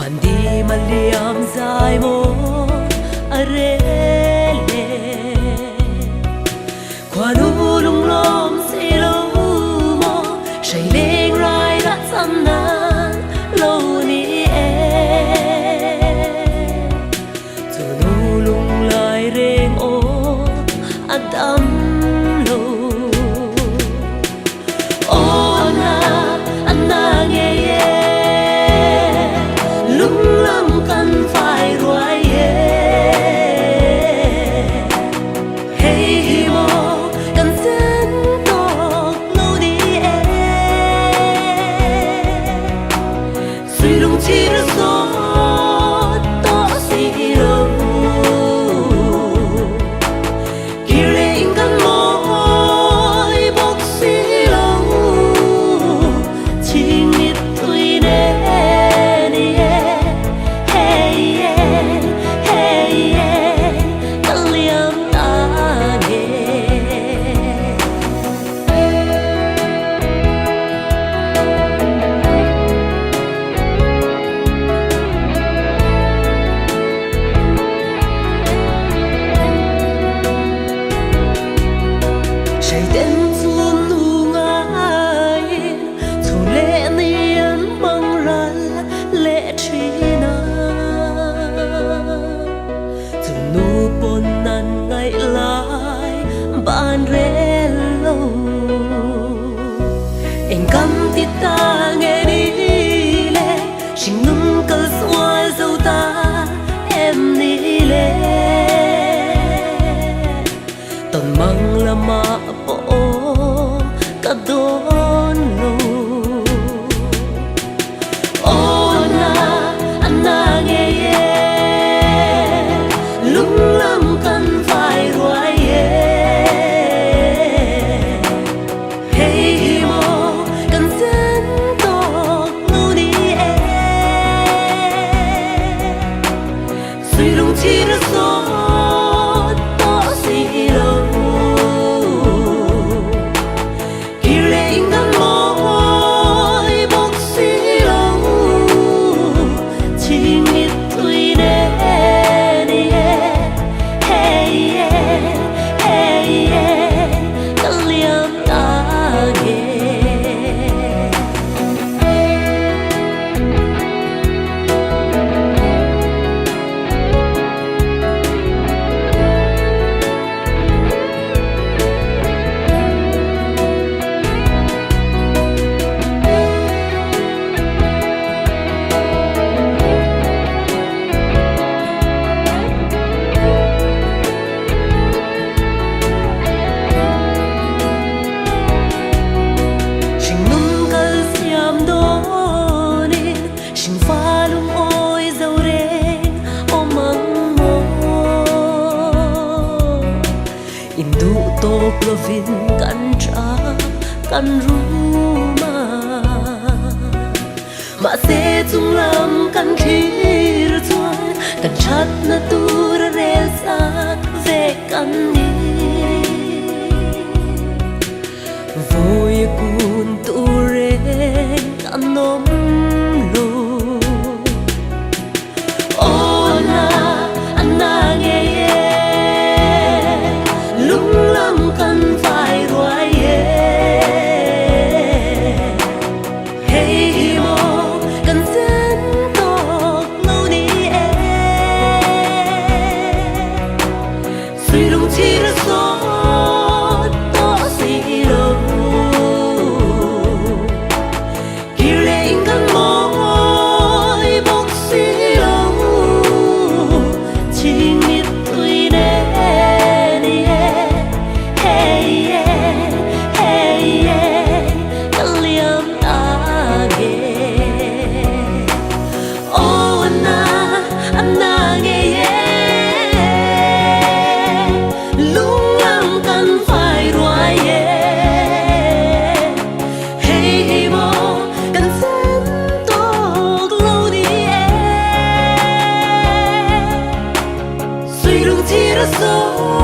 Mandi maliam zai mo arele Kwanu lung lom silo mo Shai leng rai la sam nan lo ni e Tunu lung lai reng o adam lo O anna nghe ye Lung lam kan phải ruai ye Hey mo kan sen tok lo đi e Suy lung chi ra so to si lo Kile in kan moi bok si lo Ching nit tui ne Ban relo Anh cắm tít ta nghe đi lệ Xin nung cơ xoa dâu ta em đi lệ Tần mang là mà bộ cả đón lù Ô Anna nghe ye Lung lâm cần phải ruai ye Chỉ là gió to xì lâu Khi lệ ngăn môi bốc xì lâu Chỉ nghĩ tôi nè Hey yeah, hey yeah Cả liam ta ghê Indu to plovin kan tra kan rumah Ma se chung lam kan khir chuan kan chat na tur rel sak ve kan ni Voi kun ture kan nom lo Anna nghe ye Lung lam kan phải ruai ye Hey mo kan sen tok lâu đi e Suy lung chi ra so to si lâu Khi lệ kan moi bok si lâu Chỉ nghĩ tôi nè Anna nghe ye Lung lam kan phải ruai ye Hey mo kan sen tok lâu đi e Suy lung chi ra so